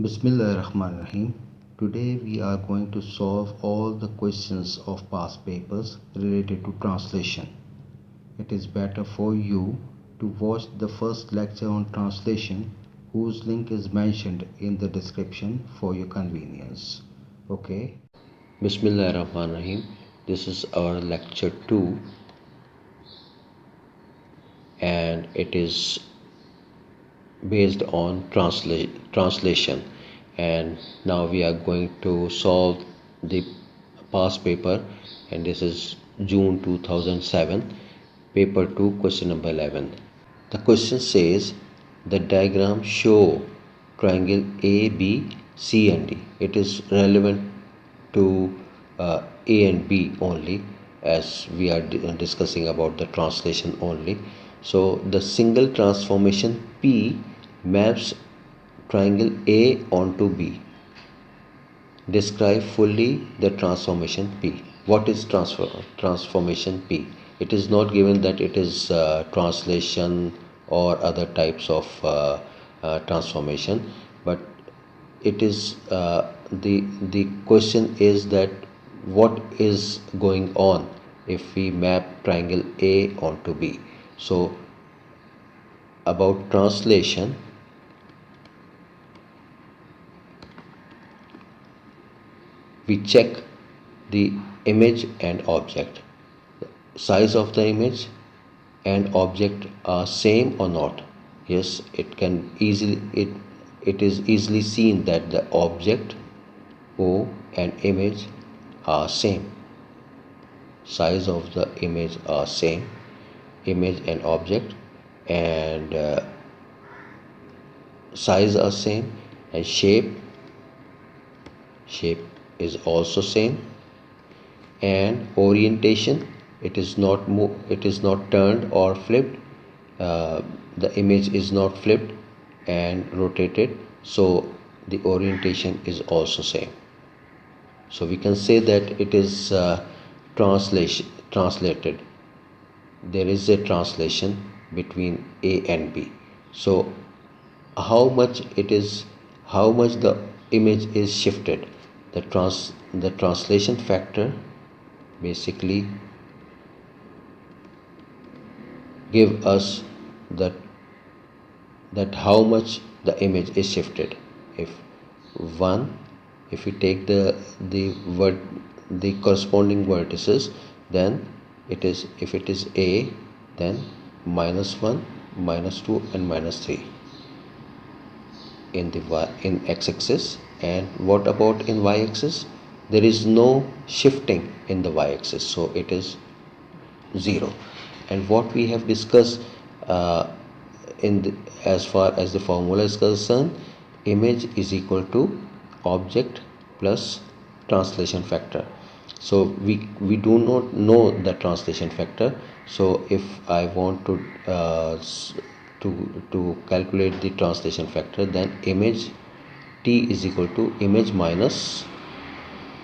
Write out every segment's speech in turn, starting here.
Bismillahirrahmanirrahim. Today we are going to solve all the questions of past papers related to translation. It is better for you to watch the first lecture on translation, whose link is mentioned in the description for your convenience. Okay. Bismillahirrahmanirrahim. This is our lecture 2 and it is based on translation, and now we are going to solve the past paper, and this is June 2007, paper 2, question number 11. The question says the diagram show triangle A, B, C and D. It is relevant to A and B only, as we are discussing about the translation only. So the single transformation P maps triangle A onto B. Describe fully the transformation P. What is transformation P? It is not given that it is translation or other types of transformation, but it is the question is that what is going on if we map triangle A onto B. So about translation, we check the image and object. Size of the image and object are same or not. Yes, it is easily seen that the object O and image are same. Size of the image are same, image and object, and size are same, and shape is also same, and orientation, it is not turned or flipped. The image is not flipped and rotated, so the orientation is also same. So we can say that it is translated. There is a translation between A and B. So how much the image is shifted? The translation factor basically give us that how much the image is shifted. If we take the corresponding vertices, then if it is A, then -1, -2 and -3 in x-axis. And what about in y-axis? There is no shifting in the y-axis, so it is 0. And what we have discussed as far as the formula is concerned, image is equal to object plus translation factor. So we do not know the translation factor. So if I want to calculate the translation factor, then image T is equal to image minus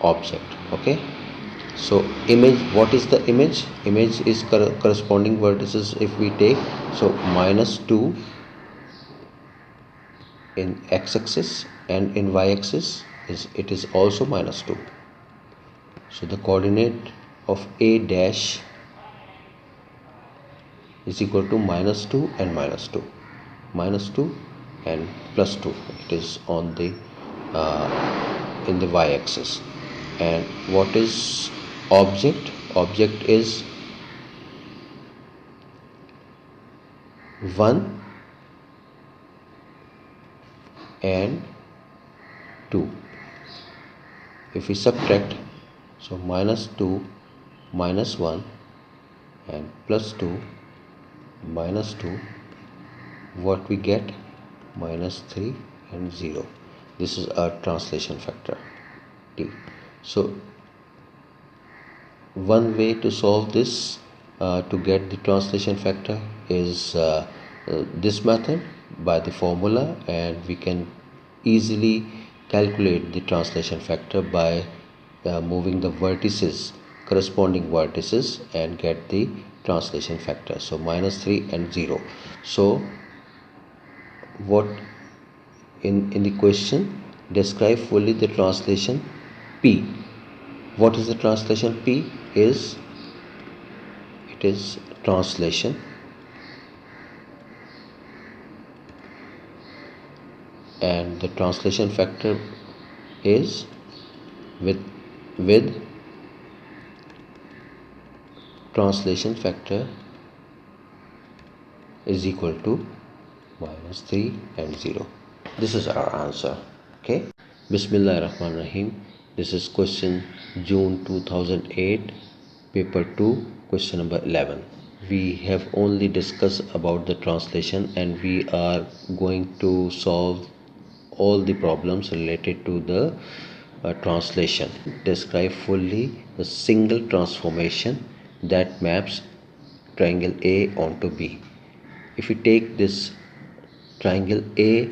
object. Okay. So image, what is the image? Image is corresponding vertices if we take. So -2 in x-axis, and in y-axis it is also -2. So the coordinate of A dash is equal to -2 and -2, -2 and +2. It is on the in the y-axis. And what is object? Object is 1 and 2. If we subtract, so -2 -1 and +2 -2, what we get? -3 and 0. This is our translation factor T. So one way to solve this to get the translation factor is this method, by the formula, and we can easily calculate the translation factor by moving the corresponding vertices, and get the translation factor. So -3 and 0. So what in the question, Describe fully the translation P. What is the translation P? It is translation, and the translation factor is with translation factor is equal to -3 and 0. This is our answer. Okay. Bismillah Rahman Rahim. This is question June 2008, paper 2, question number 11. We have only discussed about the translation, and we are going to solve all the problems related to the translation. Describe fully the single transformation that maps triangle A onto B. If we take this triangle A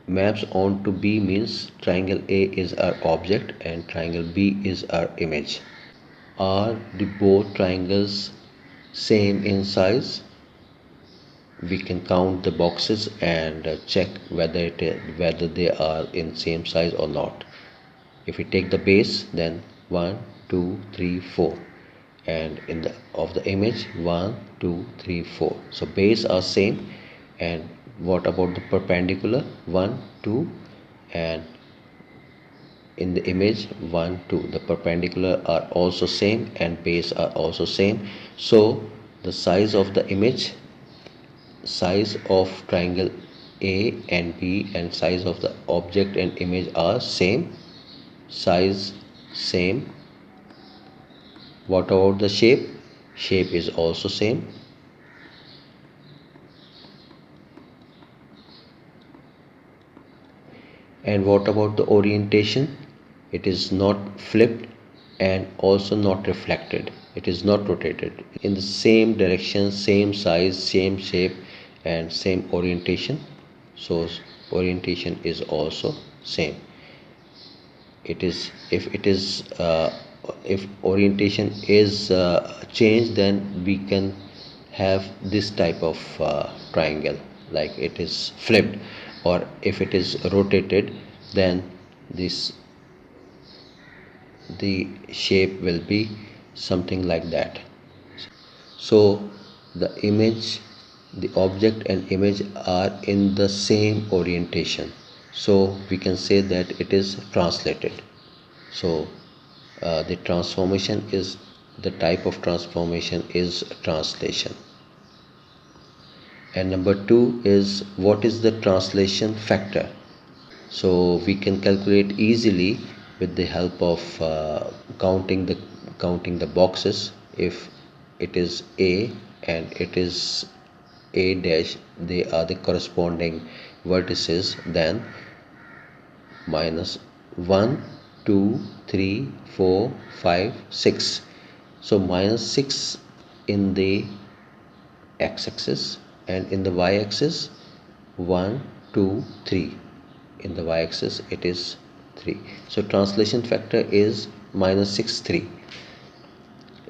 maps onto B, means triangle A is our object and triangle B is our image. Are the both triangles same in size? We can count the boxes and check whether they are in same size or not. If we take the base, then 1 2 3 4, and in the of the image 1 2 3 4. So base are same. And what about the perpendicular? 1 2, and in the image 1 2, the perpendicular are also same and base are also same. So the size of the image, size of triangle A and B, and size of the object and image are same. Size same. What about the shape? Shape is also same. And what about the orientation? It is not flipped and also not reflected. It is not rotated. In the same direction, same size, same shape, and same orientation. So orientation is also same. It is if orientation is changed, then we can have this type of triangle, like it is flipped, or if it is rotated, then this the shape will be something like that. So the image, the object and image are in the same orientation, so we can say that it is translated. So the transformation is, the type of transformation is translation. And number 2 is, what is the translation factor? So we can calculate easily with the help of counting the boxes. If it is A and it is A dash, they are the corresponding vertices, then minus 1 2 3 4 5 6. So minus 6 in the x-axis, and in the y-axis 1 2 3. In the y-axis it is 3. So translation factor is -6 3.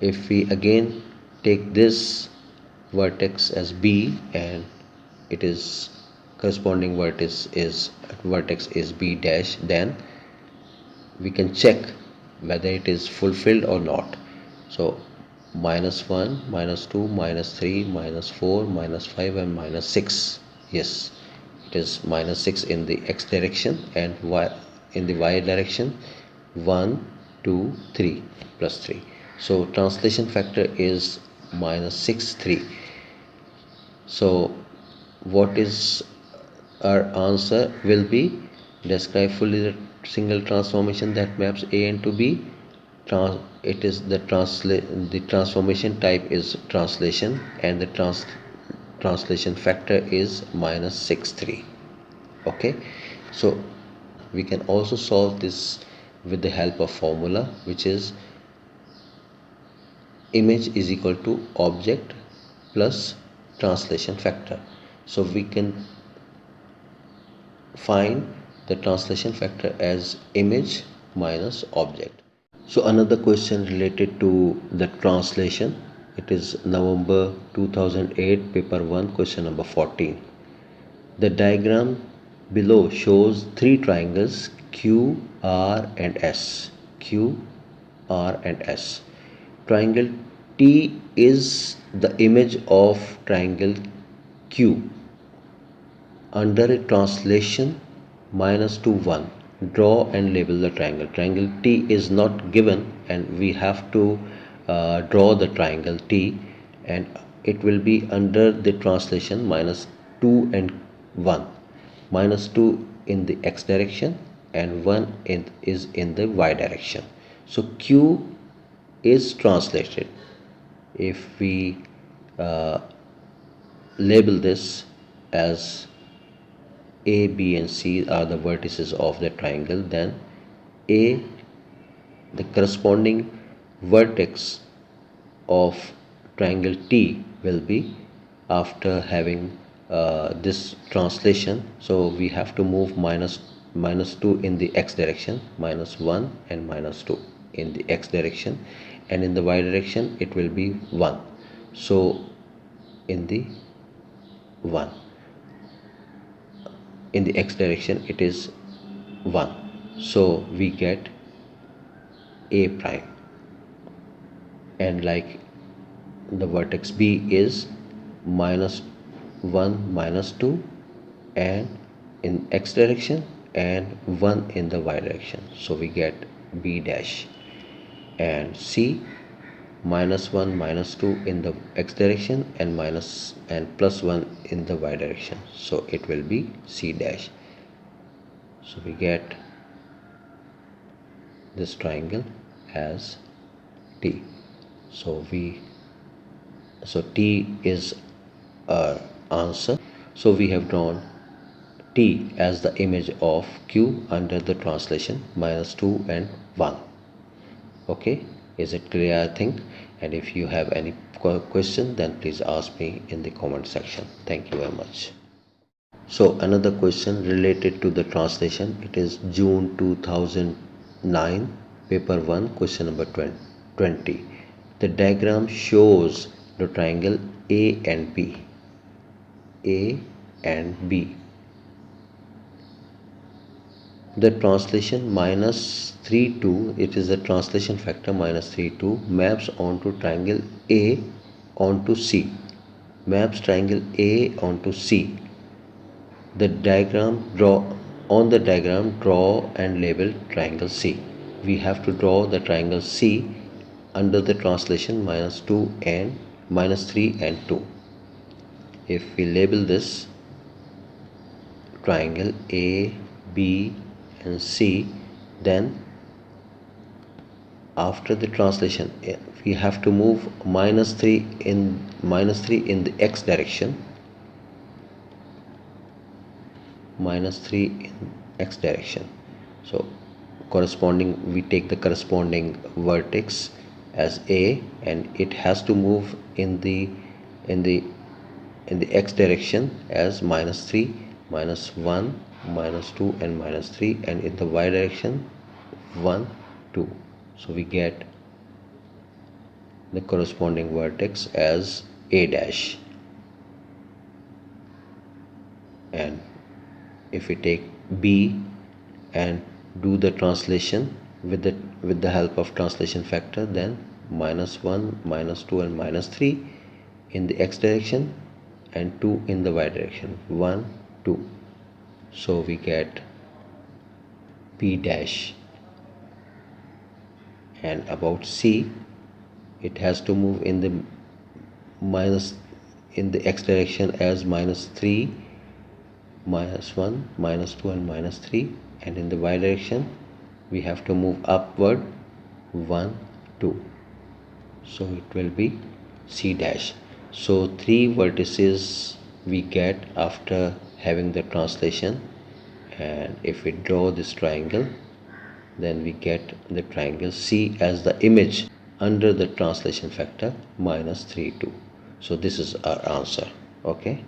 If we again take this vertex as B, and it is corresponding vertex is B dash, then we can check whether it is fulfilled or not. So -1 -2 -3 -4 -5 and -6. Yes, it is -6 in the x direction, and in the y direction 1 2 3 plus 3. So translation factor is -6 3. So what is our answer will be, describe fully the single transformation that maps A into B. It is the transformation type is translation, and the translation factor is -6 3. Okay, so we can also solve this with the help of formula, which is image is equal to object plus translation factor. So we can find the translation factor as image minus object. So another question related to the translation. It is November 2008, paper 1, question number 14. The diagram below shows three triangles Q, R and S. Q, R and S. Triangle T is the image of triangle Q. Under a translation -2 1, draw and label the triangle. Triangle T is not given and we have to draw the triangle T, and it will be under the translation -2 and 1. -2 in the x direction and 1 is in the y direction. So Q is translated. If we uh, label this as A, B and C are the vertices of the triangle, then A, the corresponding vertex of triangle T, will be after having this translation. So we have to move minus 2 in the x direction, -1 and -2 in the x direction, and in the y direction it will be 1. So in the 1 in the x direction it is 1. So we get A prime, and like the vertex B is -1 -2 and in x direction and 1 in the y direction, so we get B dash. And C, -1 -2 in the x direction and +1 in the y direction, so it will be C dash. So we get this triangle as T. So T is our answer. So we have drawn T as the image of Q under the translation -2 and 1. Okay, is it clear? I think. And if you have any question, then please ask me in the comment section. Thank you very much. So another question related to the translation. It is June 2009, paper 1, question number 20. The diagram shows the triangle A and B. A and B. The translation -3 2, it is the translation factor -3 2, maps onto triangle A onto C. Maps triangle A onto C. The diagram draw and label triangle C. We have to draw the triangle C under the translation -2 and -3 and 2. If we label this triangle A, B and C, then after the translation we have to move -3 in the x direction, -3 in x direction. So we take the corresponding vertex as A, and it has to move in the x direction as -3, -1, -2 and -3, and in the y direction 1, 2. So we get the corresponding vertex as A dash. And if we take B and do the translation with the help of translation factor, then -1, -2 and -3 in the x direction and 2 in the y direction, 1, 2. So we get P dash. And about C, it has to move in the x direction as -3, -1, -2 and -3, and in the y direction we have to move upward 1, 2. So it will be C dash. So 3 vertices we get after having the translation, and if we draw this triangle, then we get the triangle C as the image under the translation factor -3 2. So this is our answer. Okay.